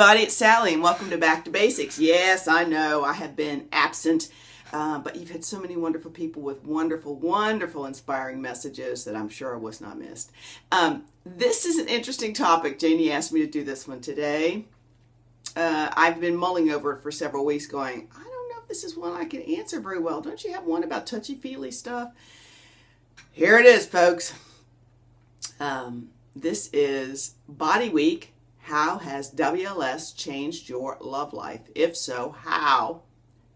everybody, it's Sally and welcome to Back to Basics. Yes, I know I have been absent, but you've had so many wonderful people with wonderful, wonderful, inspiring messages that I'm sure I was not missed. This is an interesting topic. Janie asked me to do this one today. I've been mulling over it for several weeks going, I don't know if this is one I can answer very well. Don't you have one about touchy-feely stuff? Here it is, folks. This is Body Week. How has WLS changed your love life? If so, how?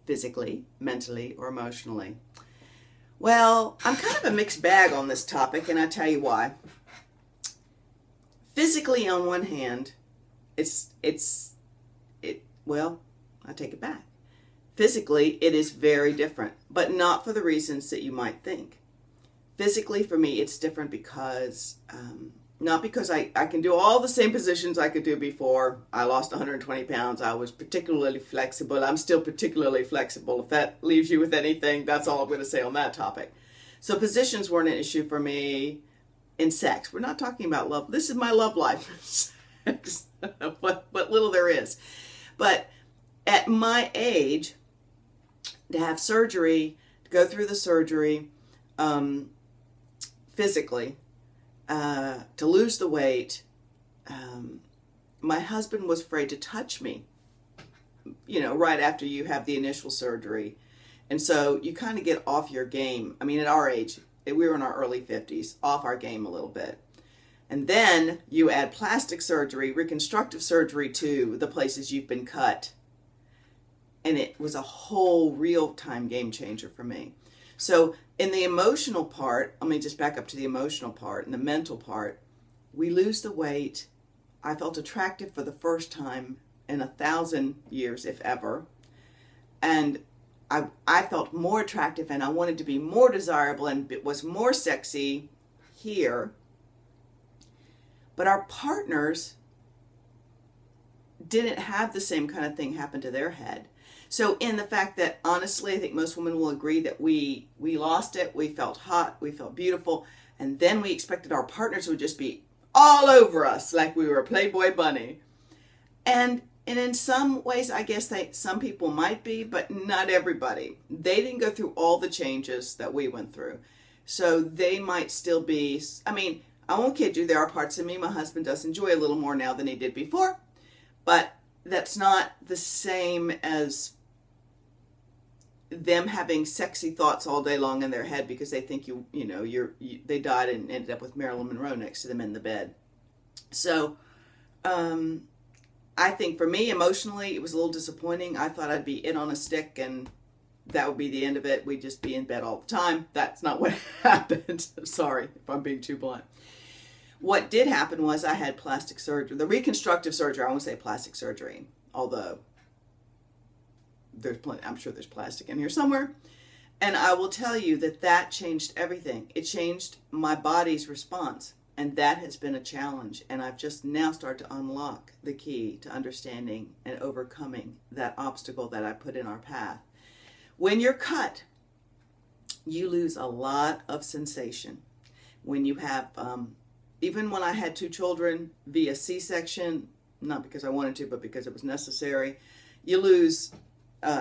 Physically, mentally, or emotionally? Well, I'm kind of a mixed bag on this topic, and I tell you why. Physically, on one hand, well, I take it back. Physically, it is very different, but not for the reasons that you might think. Physically, for me, it's different because, not because I can do all the same positions I could do before. I lost 120 pounds. I was particularly flexible. I'm still particularly flexible. If that leaves you with anything, that's all I'm going to say on that topic. So positions weren't an issue for me in sex. We're not talking about love. This is my love life. Sex, what little there is. But at my age, to have surgery, to go through the surgery, physically, to lose the weight, my husband was afraid to touch me, right after you have the initial surgery. And so you kind of get off your game. I mean, at our age, we were in our early 50s, off our game a little bit. And then you add plastic surgery, reconstructive surgery to the places you've been cut. And it was a whole real-time game changer for me. So in the emotional part, let me just back up to the emotional part and the mental part. We lose the weight. I felt attractive for the first time in 1,000 years, if ever. And I felt more attractive and I wanted to be more desirable and it was more sexy here. But our partners didn't have the same kind of thing happen to their head. So in the fact that, honestly, I think most women will agree that we lost it, we felt hot, we felt beautiful, and then we expected our partners would just be all over us like we were a Playboy bunny. And in some ways, I guess some people might be, but not everybody. They didn't go through all the changes that we went through. So they might still be, I mean, I won't kid you, there are parts of me my husband does enjoy a little more now than he did before, but that's not the same as them having sexy thoughts all day long in their head because they think they died and ended up with Marilyn Monroe next to them in the bed. So I think for me, emotionally, it was a little disappointing. I thought I'd be in on a stick and that would be the end of it. We'd just be in bed all the time. That's not what happened. Sorry if I'm being too blunt. What did happen was I had plastic surgery, the reconstructive surgery. I won't say plastic surgery, although there's plenty, I'm sure there's plastic in here somewhere. And I will tell you that changed everything. It changed my body's response. And that has been a challenge. And I've just now started to unlock the key to understanding and overcoming that obstacle that I put in our path. When you're cut, you lose a lot of sensation. When you have, even when I had 2 children via C-section, not because I wanted to, but because it was necessary, you lose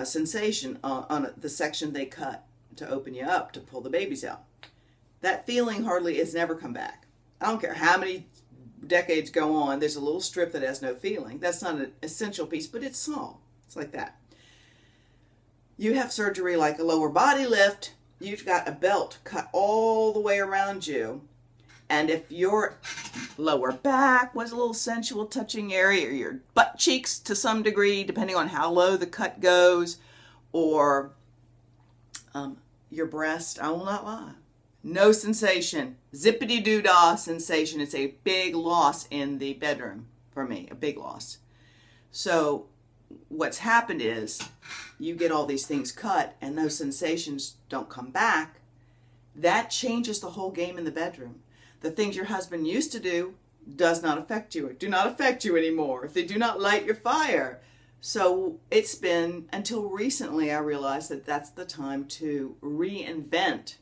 sensation on the section they cut to open you up, to pull the babies out. That feeling hardly has never come back. I don't care how many decades go on, there's a little strip that has no feeling. That's not an essential piece, but it's small. It's like that. You have surgery like a lower body lift. You've got a belt cut all the way around you. And if your lower back was a little sensual touching area, or your butt cheeks to some degree, depending on how low the cut goes, or your breast, I will not lie. No sensation. Zippity-doo-dah sensation. It's a big loss in the bedroom for me, a big loss. So what's happened is you get all these things cut and those sensations don't come back. That changes the whole game in the bedroom. The things your husband used to do does not affect you. Do not affect you anymore. If they do not light your fire. So it's been, until recently I realized that that's the time to reinvent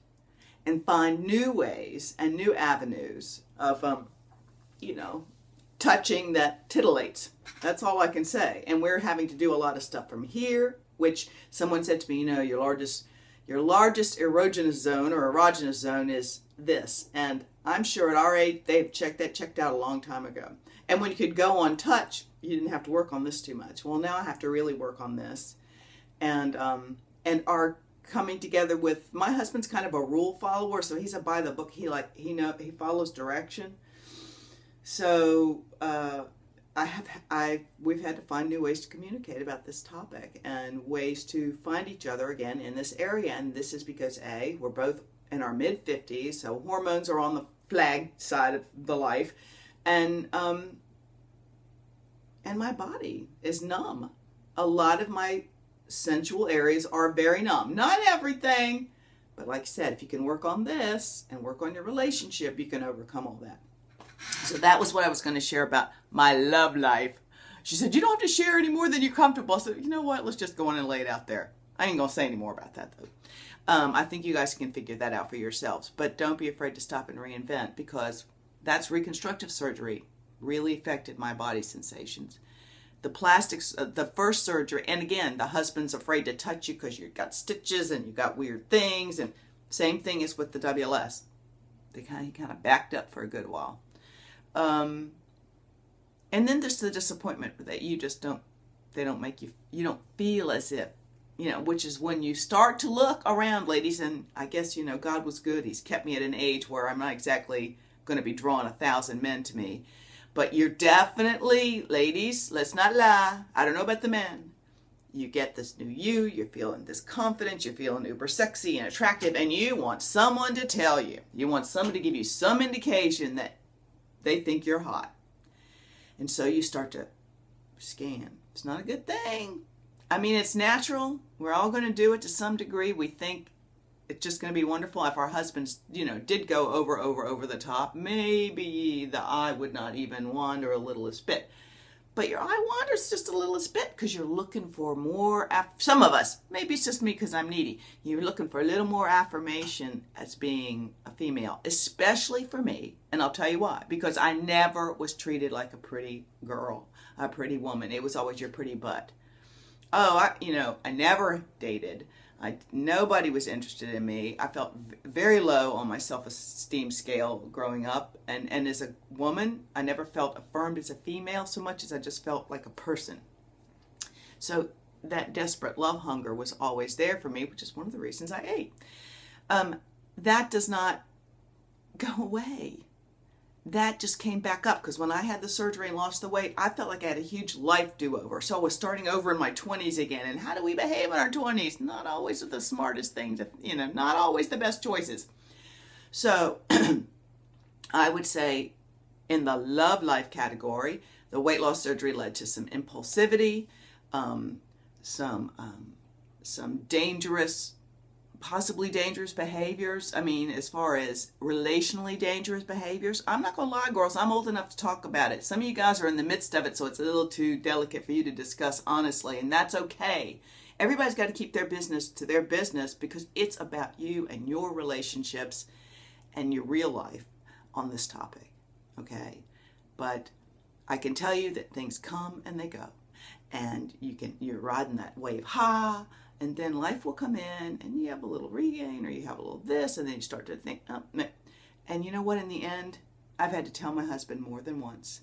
and find new ways and new avenues of, touching that titillates. That's all I can say. And we're having to do a lot of stuff from here, which someone said to me, you know, your largest erogenous zone or erogenous zone is this. And I'm sure at our age, they've checked out a long time ago. And when you could go on touch, you didn't have to work on this too much. Well, now I have to really work on this. And our coming together with, my husband's kind of a rule follower, so he's a by the book. He follows direction. So we've had to find new ways to communicate about this topic and ways to find each other again in this area. And this is because we're both in our mid-50s, so hormones are on the flag side of the life, and my body is numb. A lot of my sensual areas are very numb. Not everything, but like I said, if you can work on this and work on your relationship, you can overcome all that. So that was what I was going to share about my love life. She said, you don't have to share any more than you're comfortable. I said, you know what? Let's just go on and lay it out there. I ain't going to say any more about that, though. I think you guys can figure that out for yourselves. But don't be afraid to stop and reinvent, because that's reconstructive surgery. Really affected my body sensations. The plastics, the first surgery, and again, the husband's afraid to touch you because you've got stitches and you've got weird things. And same thing is with the WLS. He kind of backed up for a good while. And then there's the disappointment that you just don't, they don't make you, you don't feel as if, you know, which is when you start to look around, ladies, and I guess, you know, God was good. He's kept me at an age where I'm not exactly going to be drawing 1,000 men to me. But you're definitely, ladies, let's not lie. I don't know about the men. You get this new you, you're feeling this confidence, you're feeling uber sexy and attractive, and you want someone to tell you. You want someone to give you some indication that they think you're hot. And so you start to scan. It's not a good thing. I mean, it's natural. We're all going to do it to some degree. We think it's just going to be wonderful. If our husbands, you know, did go over the top, maybe the eye would not even wander a littlest bit. But your eye wanders just a littlest bit because you're looking for more, some of us, maybe it's just me because I'm needy, you're looking for a little more affirmation as being a female, especially for me. And I'll tell you why. Because I never was treated like a pretty girl, a pretty woman. It was always your pretty butt. Oh, I never dated. Nobody was interested in me. I felt very low on my self-esteem scale growing up. And as a woman, I never felt affirmed as a female so much as I just felt like a person. So that desperate love hunger was always there for me, which is one of the reasons I ate. That does not go away. That just came back up because when I had the surgery and lost the weight, I felt like I had a huge life do-over. So I was starting over in my 20s again. And how do we behave in our 20s? Not always with the smartest things, not always the best choices. So I would say in the love life category, the weight loss surgery led to some impulsivity, some dangerous, possibly dangerous behaviors. I mean, as far as relationally dangerous behaviors, I'm not going to lie, girls, I'm old enough to talk about it. Some of you guys are in the midst of it, so it's a little too delicate for you to discuss honestly, and that's okay. Everybody's got to keep their business to their business because it's about you and your relationships and your real life on this topic, okay? But I can tell you that things come and they go, and you're riding that wave high. And then life will come in and you have a little regain or you have a little this, and then you start to think, oh, meh. And you know what? In the end, I've had to tell my husband more than once,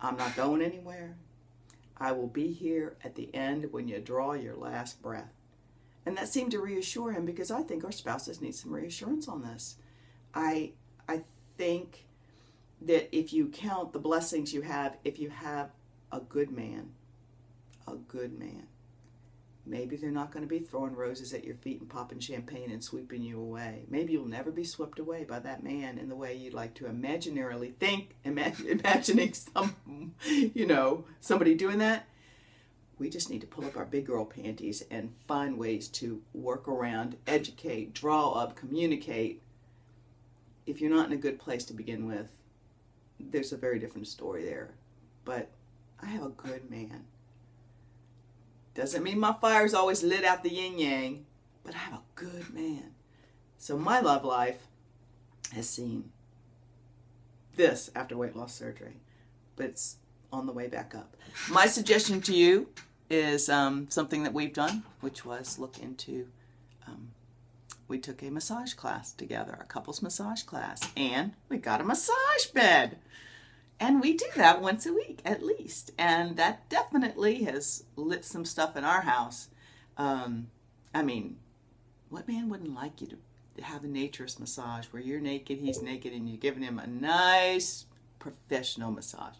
I'm not going anywhere. I will be here at the end when you draw your last breath. And that seemed to reassure him because I think our spouses need some reassurance on this. I think that if you count the blessings you have, if you have a good man, maybe they're not going to be throwing roses at your feet and popping champagne and sweeping you away. Maybe you'll never be swept away by that man in the way you'd like to imaginarily think, imagining somebody doing that. We just need to pull up our big girl panties and find ways to work around, educate, draw up, communicate. If you're not in a good place to begin with, there's a very different story there. But I have a good man. Doesn't mean my fire's always lit out the yin-yang, but I have a good man. So my love life has seen this after weight loss surgery. but it's on the way back up. My suggestion to you is something that we've done, which was look into, we took a massage class together, a couples massage class, and we got a massage bed. And we do that once a week at least. And that definitely has lit some stuff in our house. I mean, what man wouldn't like you to have a naturist massage where you're naked, he's naked, and you're giving him a nice professional massage?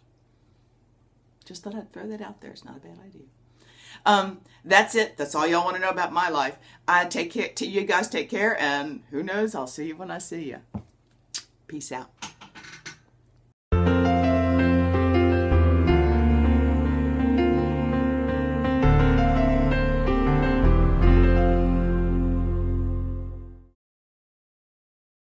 Just thought I'd throw that out there. It's not a bad idea. That's it. That's all y'all want to know about my life. I take care. You guys take care, and who knows? I'll see you when I see you. Peace out.